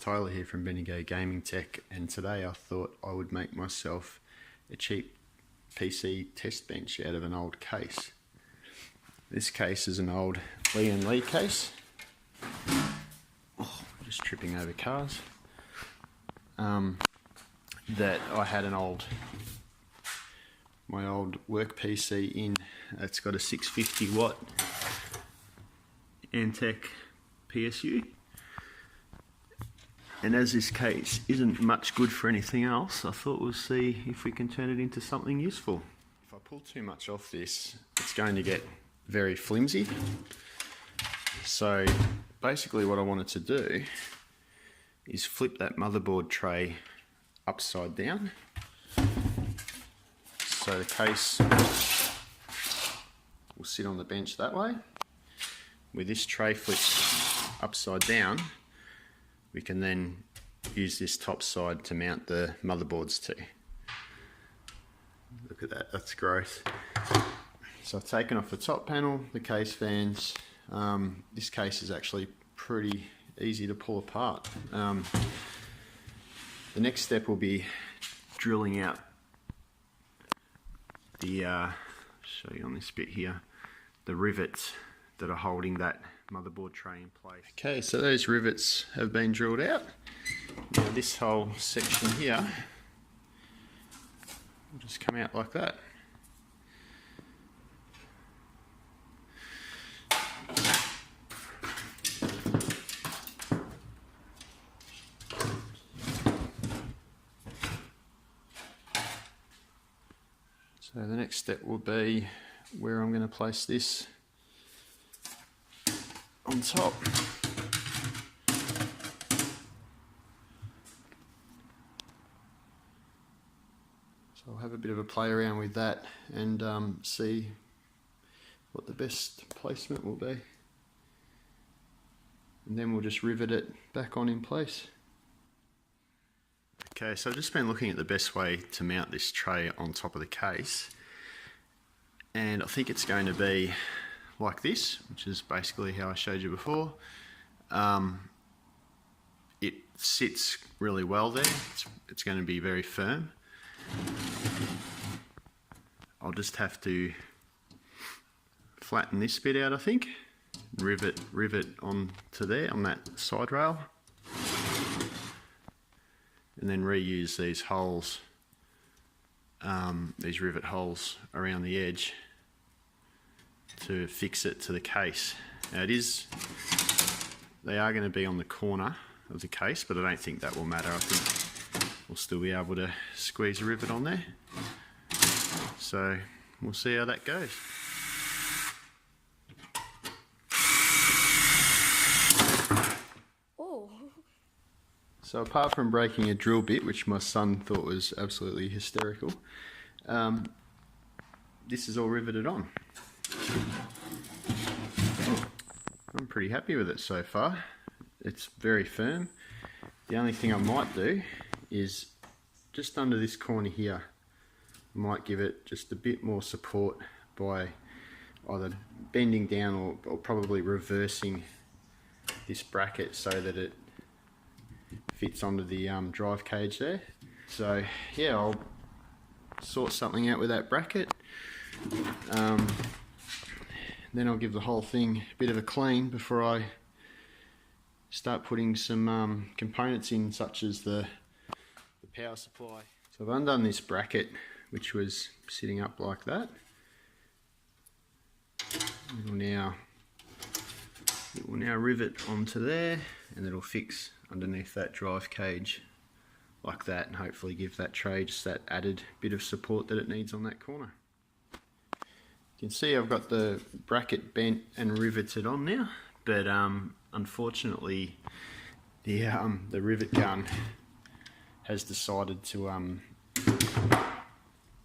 Tyler here from Bendigo Gaming Tech, and today I thought I would make myself a cheap PC test bench out of an old case. This case is an old Lian Li case. Oh, just tripping over cars. That I had my old work PC in. It's got a 650 watt Antec PSU. And as this case isn't much good for anything else, I thought we'll see if we can turn it into something useful. If I pull too much off this, it's going to get very flimsy. So basically what I wanted to do is flip that motherboard tray upside down. So the case will sit on the bench that way. With this tray flipped upside down, we can then use this top side to mount the motherboards to. Look at that, that's gross. So I've taken off the top panel, the case fans. This case is actually pretty easy to pull apart. The next step will be drilling out the, show you on this bit here, the rivets that are holding that motherboard tray in place. Okay, so those rivets have been drilled out. Now this whole section here will just come out like that. So the next step will be where I'm going to place this on top. So I'll have a bit of a play around with that and see what the best placement will be. And then we'll just rivet it back on in place. Okay, so I've just been looking at the best way to mount this tray on top of the case, and I think it's going to be like this, which is basically how I showed you before. It sits really well there. It's going to be very firm. I'll just have to flatten this bit out, I think. Rivet onto there, on that side rail. And then reuse these holes, these rivet holes around the edge to fix it to the case. Now they are going to be on the corner of the case, but I don't think that will matter. I think we'll still be able to squeeze a rivet on there. So we'll see how that goes. So apart from breaking a drill bit, which my son thought was absolutely hysterical, this is all riveted on. I'm pretty happy with it so far. It's very firm. The only thing I might do is just under this corner here, I might give it just a bit more support by either bending down or probably reversing this bracket so that it fits onto the drive cage there. So yeah, I'll sort something out with that bracket. Then I'll give the whole thing a bit of a clean before I start putting some components in, such as the power supply. So I've undone this bracket, which was sitting up like that. It will now rivet onto there, and it'll fix underneath that drive cage like that, and hopefully give that tray just that added bit of support that it needs on that corner. You can see I've got the bracket bent and riveted on now, but unfortunately the rivet gun has decided to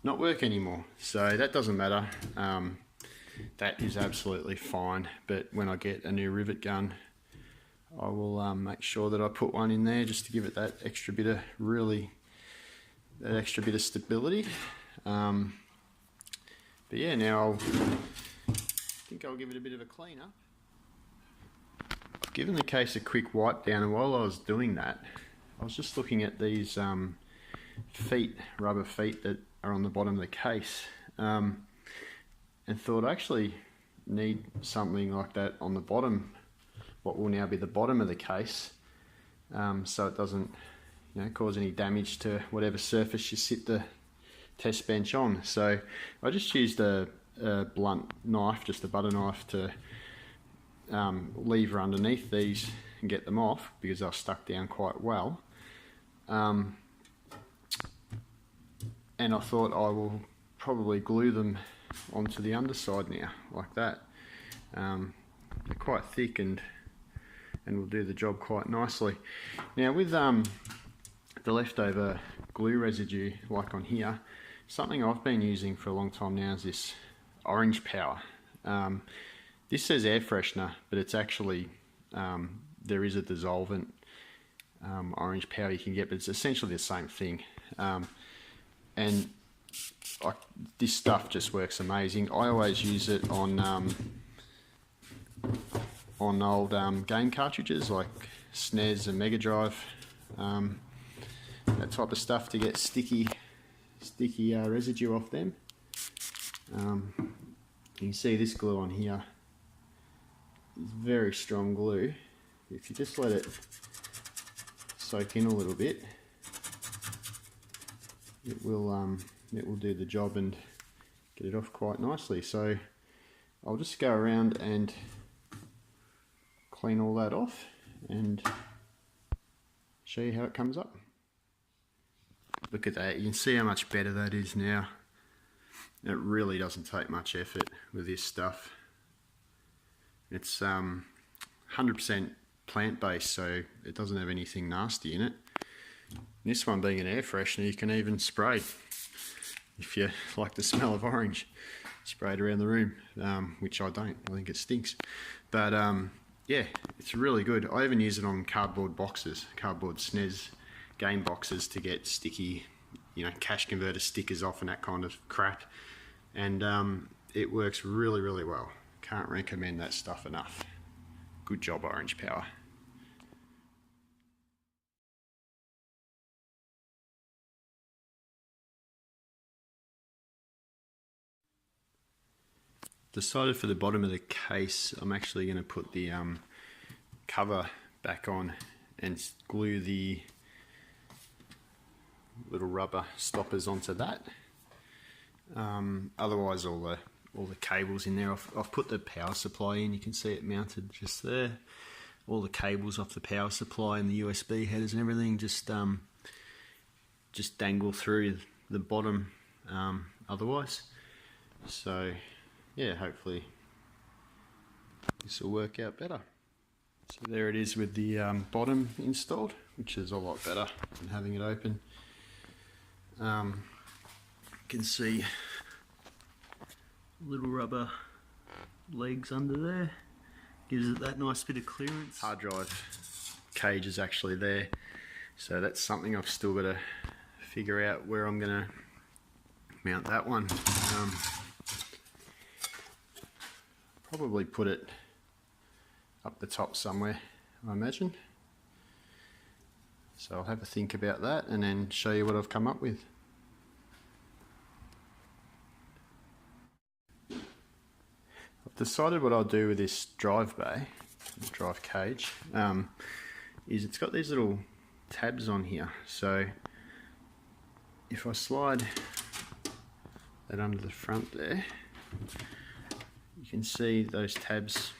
not work anymore. So that doesn't matter. That is absolutely fine, but when I get a new rivet gun, I will make sure that I put one in there just to give it that extra bit of stability. But yeah, now I think I'll give it a bit of a clean up. given the case a quick wipe down, and while I was doing that, I was just looking at these rubber feet that are on the bottom of the case, and thought I actually need something like that on the bottom, what will now be the bottom of the case, so it doesn't cause any damage to whatever surface you sit the test bench on. So I just used a blunt knife, just a butter knife, to lever underneath these and get them off because they're stuck down quite well. And I thought I will probably glue them onto the underside now, like that. They're quite thick and will do the job quite nicely. Now with the leftover glue residue, like on here, something I've been using for a long time now is this orange power. This says air freshener, but it's actually, there is a dissolvent orange power you can get, but it's essentially the same thing. And this stuff just works amazing. I always use it on old game cartridges like SNES and Mega Drive, that type of stuff, to get sticky residue off them. You can see this glue on here is very strong glue. If you just let it soak in a little bit, it will do the job and get it off quite nicely. So I'll just go around and clean all that off and show you how it comes up. Look at that, you can see how much better that is now. It really doesn't take much effort with this stuff. It's 100% plant-based, so it doesn't have anything nasty in it. This one being an air freshener, you can even spray, if you like the smell of orange, spray it around the room, which I don't, I think it stinks. But yeah, it's really good. I even use it on cardboard boxes, cardboard SNES game boxes, to get sticky, cash converter stickers off and that kind of crap. And it works really, really well. Can't recommend that stuff enough. Good job, Orange Power. Decided for the bottom of the case, I'm actually going to put the cover back on and glue the little rubber stoppers onto that. Otherwise, all the cables in there, I've put the power supply in. You can see it mounted just there. All the cables off the power supply and the USB headers and everything just dangle through the bottom. Otherwise, so yeah, hopefully this will work out better. So there it is with the bottom installed, which is a lot better than having it open. You can see little rubber legs under there, gives it that nice bit of clearance. Hard drive cage is actually there, so that's something I've still got to figure out where I'm going to mount that one. Probably put it up the top somewhere, I imagine. So I'll have a think about that and then show you what I've come up with. I've decided what I'll do with this drive bay, drive cage, is it's got these little tabs on here. So if I slide that under the front there, you can see those tabs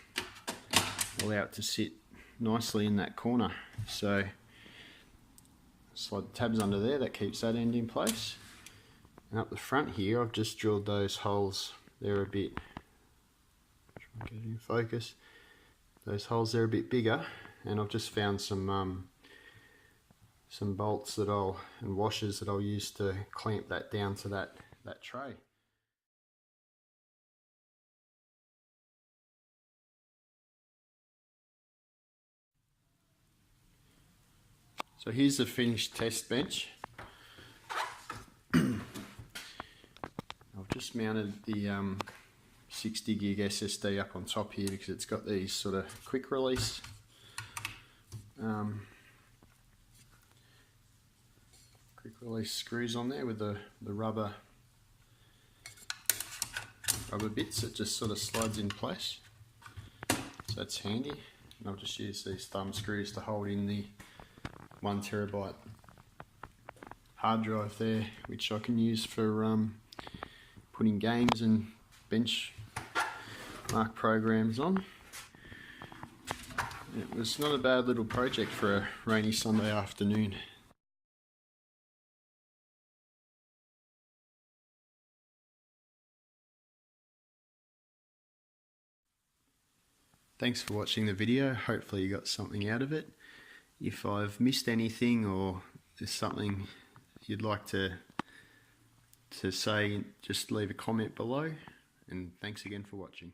allow it to sit nicely in that corner. So slide the tabs under there, that keeps that end in place. And up the front here, I've just drilled those holes there a bit. Try and get it in focus. Those holes there a bit bigger, and I've just found some bolts and washers that I'll use to clamp that down to that tray. So here's the finished test bench. I've just mounted the 60 gig SSD up on top here because it's got these sort of quick release Quick release screws on there with the rubber bits that just sort of slides in place. So that's handy. And I'll just use these thumb screws to hold in the 1 terabyte hard drive there, which I can use for putting games and benchmark programs on. It was not a bad little project for a rainy Sunday afternoon. Thanks for watching the video. Hopefully you got something out of it. If I've missed anything or there's something you'd like to say, just leave a comment below, and thanks again for watching.